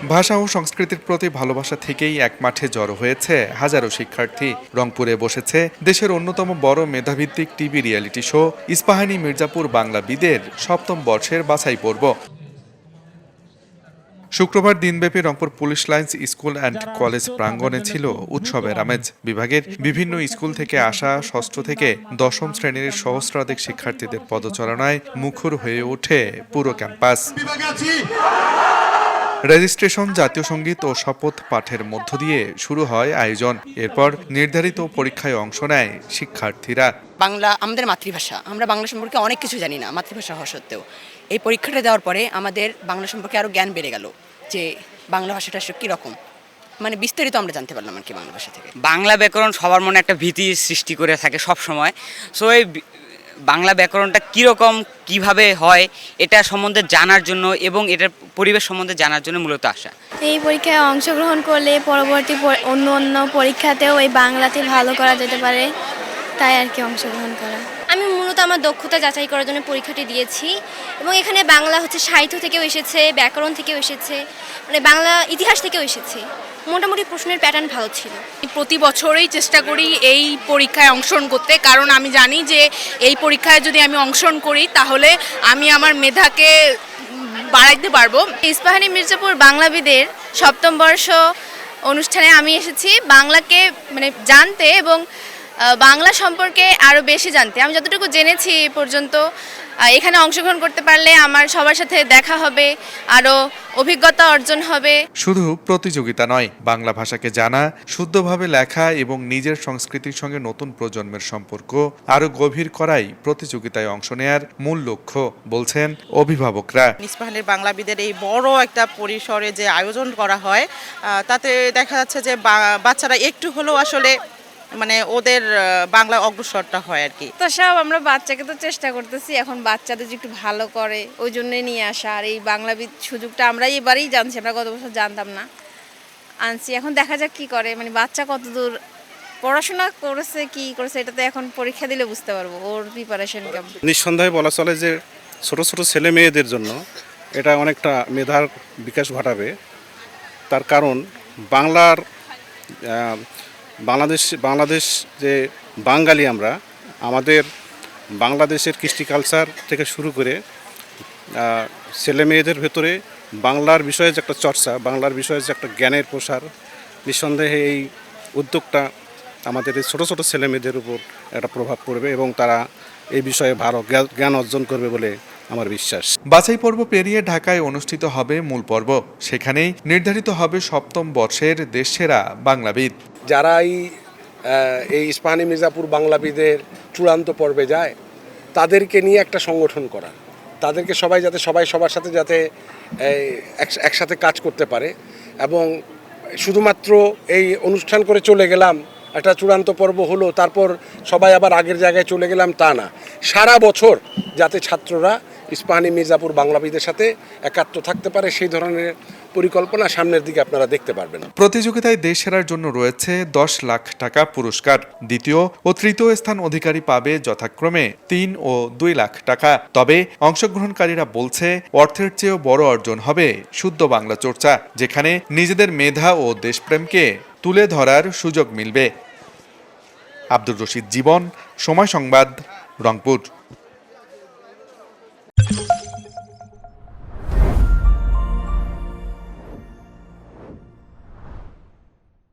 ভাষা ও সংস্কৃতির প্রতি ভালোবাসা থেকেই এক মাঠে জড়ো হয়েছে হাজারো শিক্ষার্থী। রংপুরে বসেছে দেশের অন্যতম বড় মেধাভিত্তিক TV reality show Ispahani Mirzapur Bangla বিদের সপ্তম বর্ষের বাছাই পর্ব। শুক্রবার দিনব্যাপী Rangpur police lines school and college প্রাঙ্গণে ছিল উৎসবের আমেজ। বিভাগের বিভিন্ন স্কুল থেকে আসা ষষ্ঠ থেকে দশম শ্রেণীর সহস্রাধিক শিক্ষার্থীদের পদচারণায় মুখর হয়ে ওঠে পুরো ক্যাম্পাস। রেজিস্ট্রেশন, জাতীয় সঙ্গীত ও শপথ পাঠের মধ্য দিয়ে শুরু হয় আয়োজন। এরপর নির্ধারিত পরীক্ষায় অংশ নেয় শিক্ষার্থীরা। বাংলা আমাদের মাতৃভাষা, আমরা বাংলা সম্পর্কে অনেক কিছু জানি না মাতৃভাষা হওয়া সত্ত্বেও। এই পরীক্ষাটা দেওয়ার পরে আমাদের বাংলা সম্পর্কে আরও জ্ঞান বেড়ে গেল যে বাংলা ভাষাটা আসলে কীরকম, মানে বিস্তারিত আমরা জানতে পারলাম আর কি বাংলা ভাষা থেকে। বাংলা ব্যাকরণ সবার মনে একটা ভীতি সৃষ্টি করে থাকে সব সময়। সো এই বাংলা ব্যাকরণটা কীরকম, কিভাবে হয় এটা সম্বন্ধে জানার জন্য এবং এটার পরিবেশ সম্বন্ধে জানার জন্য মূলত আসা। এই পরীক্ষায় অংশগ্রহণ করলে পরবর্তী অন্য পরীক্ষাতেও এই বাংলাতে ভালো করা যেতে পারে, তাই আর কি অংশগ্রহণ করা। আমি মূলত আমার দক্ষতা যাচাই করার জন্য পরীক্ষাটি দিয়েছি এবং এখানে বাংলা সাহিত্য থেকেও এসেছে, ব্যাকরণ থেকেও এসেছে, মানে বাংলা ইতিহাস থেকেও এসেছে। মোটামুটি প্রশ্নের প্যাটার্ন ভালো ছিল। প্রতি বছরই চেষ্টা করি এই পরীক্ষায় অংশগ্রহণ করতে, কারণ আমি জানি যে এই পরীক্ষায় যদি আমি অংশগ্রহণ করি তাহলে আমি আমার মেধাকে বাড়াইতে পারবো। ইস্পাহানী মির্জাপুর বাংলাবিদের সপ্তম বর্ষ অনুষ্ঠানে আমি এসেছি বাংলাকে জানতে এবং বাংলা সম্পর্কে আরও বেশি জানতে। আমি যতটুকু জেনেছি এ পর্যন্ত, এখানে অংশগ্রহণ করতে পারলে আমার সবার সাথে দেখা হবে, আরও অভিজ্ঞতা অর্জন হবে। শুধু প্রতিযোগিতা নয়, বাংলা ভাষাকে জানা, শুদ্ধভাবে লেখা এবং নিজের সংস্কৃতির সঙ্গে নতুন প্রজন্মের সম্পর্ক আরও গভীর করাই প্রতিযোগিতায় অংশ নেয়ার মূল লক্ষ্য বলছেন অভিভাবকরা। ইস্পাহানীর বাংলাবিদের এই বড় একটা পরিসরে যে আয়োজন করা হয়, তাতে দেখা যাচ্ছে যে বাচ্চারা একটু হলেও আসলে ওদের বাংলা অগ্রসরটা হয় আর কি। তো সব আমরা বাচ্চাকে তো চেষ্টা করতেছি, এখন বাচ্চাদের যে একটু ভালো করে ওই জন্যই নিয়ে আসা। আর এই বাংলাবিদ সুযোগটা আমরা এবারেই জানছি, আমরা গত বছর জানতাম না, আনছি। এখন দেখা যাক কি করে, বাচ্চা কতদূর পড়াশোনা করেছে, কি করেছে, এটা তো এখন পরীক্ষা দিলে বুঝতে পারবো ওর প্রিপারেশন কেমন। নিঃসন্দেহে বলা চলে যে ছোট ছোট ছেলে মেয়েদের জন্য এটা অনেকটা মেধার বিকাশ ঘটাবে। তার কারণ বাংলাদেশ যে বাঙালি আমরা, আমাদের বাংলাদেশের কৃষ্টি কালচার থেকে শুরু করে ছেলে মেয়েদের ভেতরে বাংলার বিষয়ে যে একটা চর্চা, বাংলার বিষয়ে যে একটা জ্ঞানের প্রসার, নিঃসন্দেহে এই উদ্যোগটা আমাদের এই ছোটো ছোটো ছেলে মেয়েদের উপর একটা প্রভাব পড়বে এবং তারা এই বিষয়ে ভালো জ্ঞান অর্জন করবে বলে আমার বিশ্বাস। বাছাই পর্ব পেরিয়ে ঢাকায় অনুষ্ঠিত হবে মূল পর্ব। সেখানেই নির্ধারিত হবে সপ্তম বর্ষের দেশসেরা বাংলাবিদ। যারা এই ইস্পাহানী মির্জাপুর বাংলাবিদের চূড়ান্ত পর্বে যায়, তাদেরকে নিয়ে একটা সংগঠন করা, তাদেরকে সবাই সবার সাথে যাতে একসাথে কাজ করতে পারে এবং শুধুমাত্র এই অনুষ্ঠান করে চলে গেলাম, একটা চূড়ান্ত পর্ব হলো, তারপর সবাই আবার আগের জায়গায় চলে গেলাম, তা না। সারা বছর যাতে ছাত্ররা ইস্পাহানী মির্জাপুর বাংলাবিদের সাথে একাত্ম থাকতে পারে, সেই ধরনের পরিকল্পনা সামনের দিকে আপনারা দেখতে পারবেন। প্রতিযোগিতায় দেশ সেরার জন্য রয়েছে 10 লাখ টাকা পুরস্কার। দ্বিতীয় ও তৃতীয় স্থান অধিকারী পাবে যথাক্রমে 3 ও 2 লাখ টাকা। তবে অংশগ্রহণকারীরা বলছে অর্থের চেয়েও বড় অর্জন হবে শুদ্ধ বাংলা চর্চা, যেখানে নিজেদের মেধা ও দেশপ্রেমকে তুলে ধরার সুযোগ মিলবে। আব্দুর রশিদ জীবন, সময় সংবাদ, রংপুর।